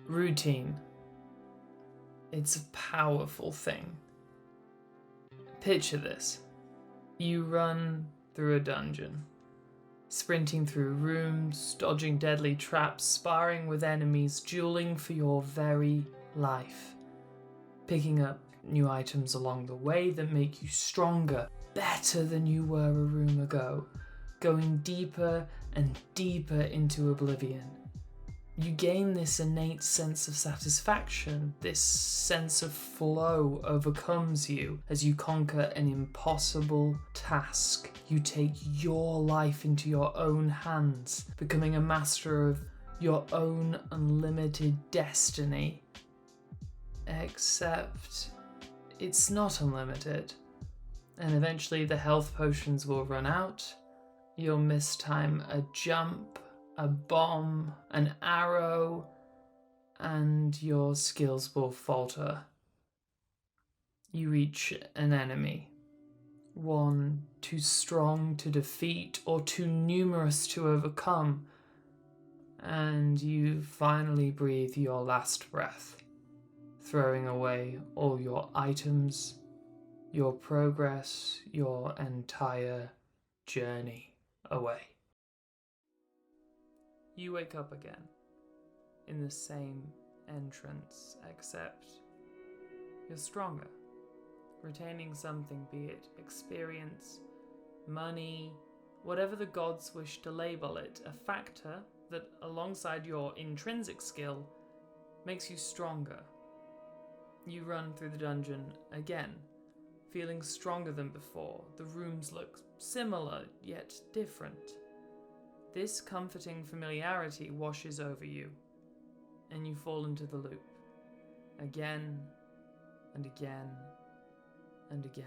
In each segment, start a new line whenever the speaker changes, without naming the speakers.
Routine. It's a powerful thing. Picture this. You run through a dungeon, sprinting through rooms, dodging deadly traps, sparring with enemies, dueling for your very life, picking up new items along the way that make you stronger, better than you were a room ago, going deeper and deeper into oblivion. You gain this innate sense of satisfaction, this sense of flow overcomes you as you conquer an impossible task. You take your life into your own hands, becoming a master of your own unlimited destiny. Except it's not unlimited, and eventually the health potions will run out, you'll mistime a jump, a bomb, an arrow, and your skills will falter. You reach an enemy, one too strong to defeat or too numerous to overcome, and you finally breathe your last breath, throwing away all your items, your progress, your entire journey away. You wake up again, in the same entrance, except you're stronger, retaining something, be it experience, money, whatever the gods wish to label it, a factor that, alongside your intrinsic skill, makes you stronger. You run through the dungeon again, feeling stronger than before. The rooms look similar, yet different. This comforting familiarity washes over you, and you fall into the loop, again and again and again.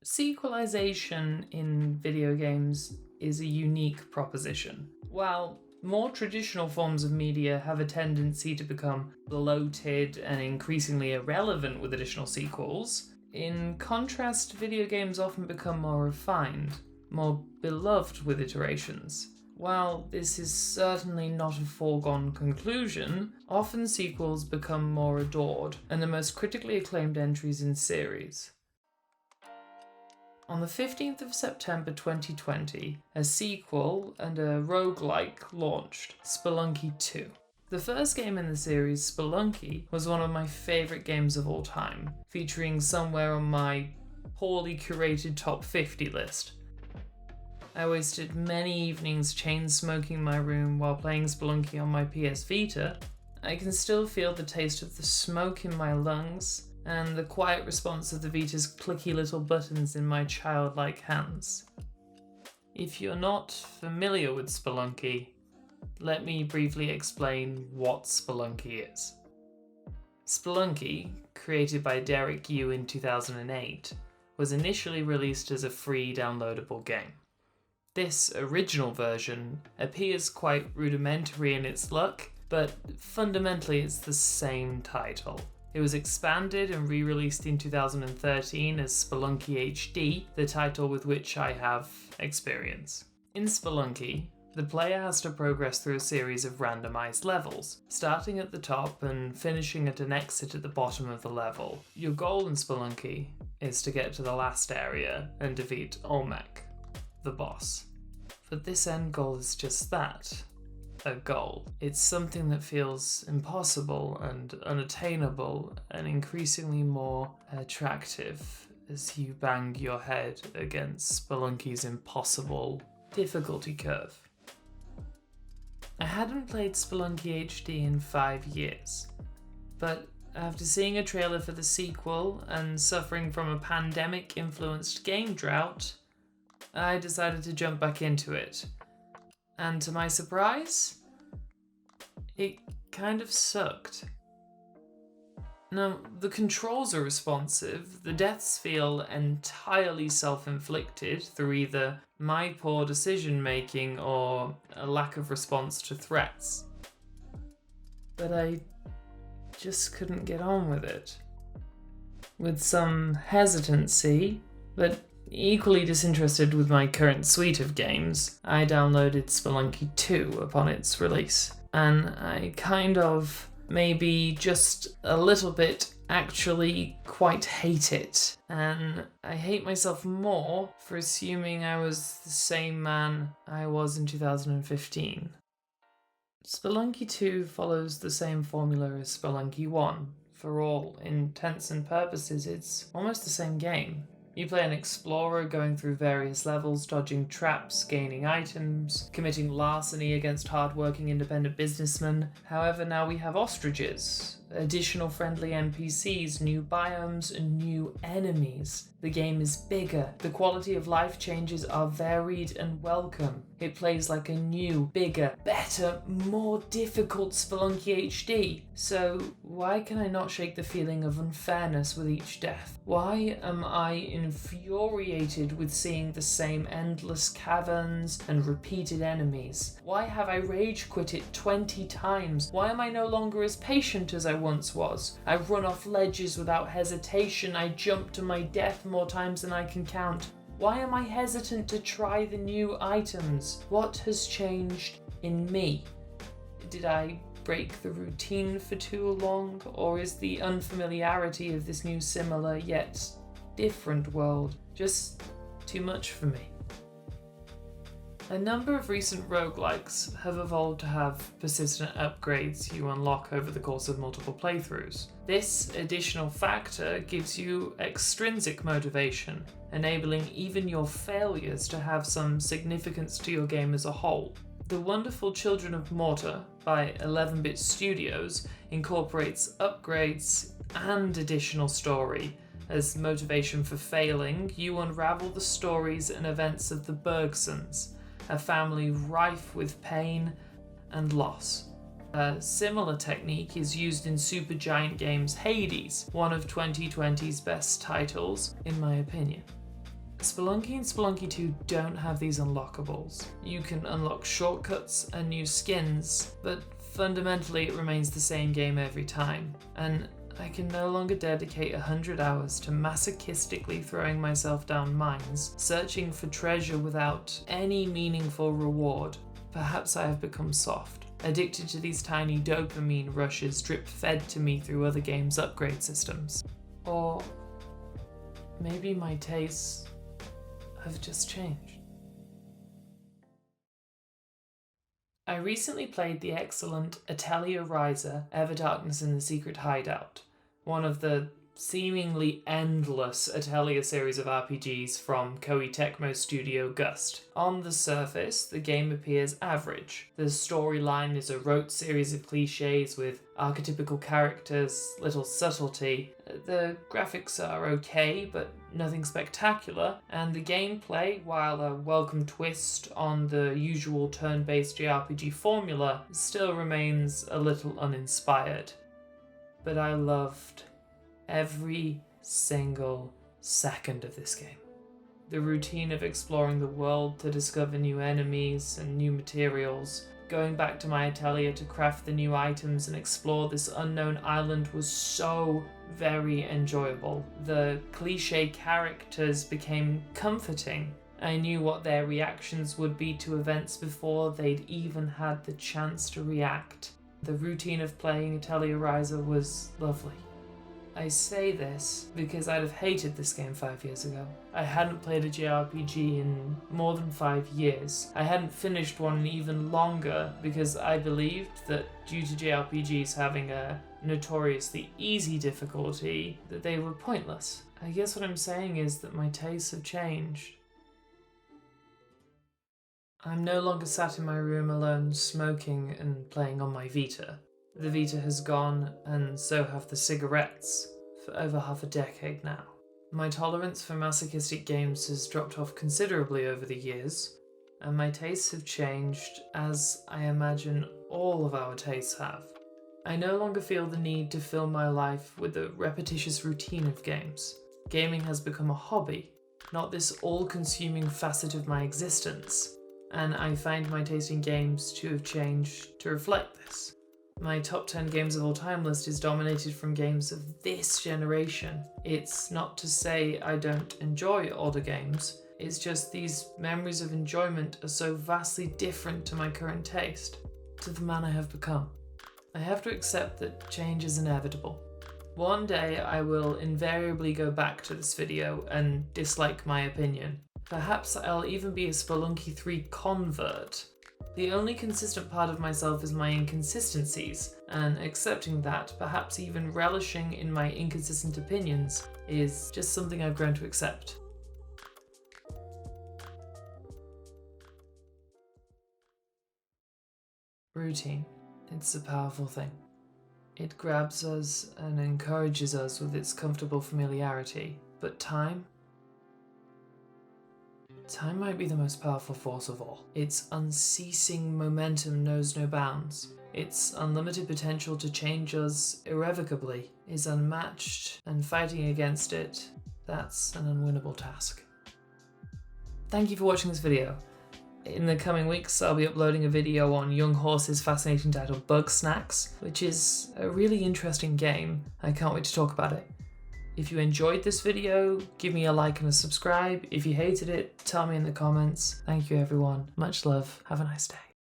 Sequelization in video games is a unique proposition. While more traditional forms of media have a tendency to become bloated and increasingly irrelevant with additional sequels, in contrast, video games often become more refined, more beloved with iterations. While this is certainly not a foregone conclusion, often sequels become more adored and the most critically acclaimed entries in series. On the 15th of September 2020, a sequel and a roguelike launched, Spelunky 2. The first game in the series, Spelunky, was one of my favourite games of all time, featuring somewhere on my poorly curated top 50 list. I wasted many evenings chain-smoking my room while playing Spelunky on my PS Vita. I can still feel the taste of the smoke in my lungs, and the quiet response of the Vita's clicky little buttons in my childlike hands. If you're not familiar with Spelunky, let me briefly explain what Spelunky is. Spelunky, created by Derek Yu in 2008, was initially released as a free downloadable game. This original version appears quite rudimentary in its look, but fundamentally it's the same title. It was expanded and re-released in 2013 as Spelunky HD, the title with which I have experience. In Spelunky, the player has to progress through a series of randomized levels, starting at the top and finishing at an exit at the bottom of the level. Your goal in Spelunky is to get to the last area and defeat Olmec, the boss. But this end goal is just that. A goal. It's something that feels impossible and unattainable and increasingly more attractive as you bang your head against Spelunky's impossible difficulty curve. I hadn't played Spelunky HD in 5 years, but after seeing a trailer for the sequel and suffering from a pandemic-influenced game drought, I decided to jump back into it. And to my surprise, it kind of sucked. Now, the controls are responsive, the deaths feel entirely self-inflicted through either my poor decision-making or a lack of response to threats. but I just couldn't get on with it. With some hesitancy, but equally disinterested with my current suite of games, I downloaded Spelunky 2 upon its release, and I kind of, maybe just a little bit, actually quite hate it. And I hate myself more for assuming I was the same man I was in 2015. Spelunky 2 follows the same formula as Spelunky 1. For all intents and purposes, it's almost the same game. You play an explorer going through various levels, dodging traps, gaining items, committing larceny against hard-working independent businessmen. However, now we have ostriches, additional friendly NPCs, new biomes, and new enemies. The game is bigger. The quality of life changes are varied and welcome. It plays like a new, bigger, better, more difficult Spelunky HD. So why can I not shake the feeling of unfairness with each death? Why am I infuriated with seeing the same endless caverns and repeated enemies? Why have I rage quit it 20 times? Why am I no longer as patient as I once was? I run off ledges without hesitation. I jump to my death more times than I can count. Why am I hesitant to try the new items? What has changed in me? Did I break the routine for too long? Or is the unfamiliarity of this new similar yet different world just too much for me? A number of recent roguelikes have evolved to have persistent upgrades you unlock over the course of multiple playthroughs. This additional factor gives you extrinsic motivation, enabling even your failures to have some significance to your game as a whole. The wonderful Children of Mortar by 11-Bit Studios incorporates upgrades and additional story. As motivation for failing, you unravel the stories and events of the Bergsons, a family rife with pain and loss. A similar technique is used in Supergiant Games' Hades, one of 2020's best titles, in my opinion. Spelunky and Spelunky 2 don't have these unlockables. You can unlock shortcuts and new skins, but fundamentally it remains the same game every time, and I can no longer dedicate 100 hours to masochistically throwing myself down mines, searching for treasure without any meaningful reward. Perhaps I have become soft, addicted to these tiny dopamine rushes drip-fed to me through other games' upgrade systems. Or maybe my tastes have just changed. I recently played the excellent Atelier Ryza Ever Darkness in the Secret Hideout, one of the seemingly endless Atelier series of RPGs from Koei Tecmo studio Gust. On the surface, the game appears average. The storyline is a rote series of cliches with archetypical characters, little subtlety. The graphics are okay, but nothing spectacular, and the gameplay, while a welcome twist on the usual turn-based JRPG formula, still remains a little uninspired. But I loved every single second of this game. The routine of exploring the world to discover new enemies and new materials, going back to my atelier to craft the new items and explore this unknown island was so very enjoyable. The cliché characters became comforting. I knew what their reactions would be to events before they'd even had the chance to react. The routine of playing Atelier Ryza was lovely. I say this because I'd have hated this game 5 years ago. I hadn't played a JRPG in more than 5 years. I hadn't finished one in even longer because I believed that due to JRPGs having a notoriously easy difficulty, that they were pointless. I guess what I'm saying is that my tastes have changed. I'm no longer sat in my room alone smoking and playing on my Vita. The Vita has gone, and so have the cigarettes, for over half a decade now. My tolerance for masochistic games has dropped off considerably over the years, and my tastes have changed, as I imagine all of our tastes have. I no longer feel the need to fill my life with the repetitious routine of games. Gaming has become a hobby, not this all-consuming facet of my existence, and I find my taste in games to have changed to reflect this. My top 10 games of all time list is dominated from games of this generation. It's not to say I don't enjoy older games, it's just these memories of enjoyment are so vastly different to my current taste, to the man I have become. I have to accept that change is inevitable. One day I will invariably go back to this video and dislike my opinion. Perhaps I'll even be a Spelunky 3 convert. The only consistent part of myself is my inconsistencies, and accepting that, perhaps even relishing in my inconsistent opinions, is just something I've grown to accept. Routine. It's a powerful thing. It grabs us and encourages us with its comfortable familiarity, but time might be the most powerful force of all. Its unceasing momentum knows no bounds. Its unlimited potential to change us irrevocably is unmatched, and fighting against it, that's an unwinnable task. Thank you for watching this video. In the coming weeks, I'll be uploading a video on Young Horse's fascinating title Bug Snacks, which is a really interesting game. I can't wait to talk about it. If you enjoyed this video, give me a like and a subscribe. If you hated it, tell me in the comments. Thank you everyone. Much love. Have a nice day.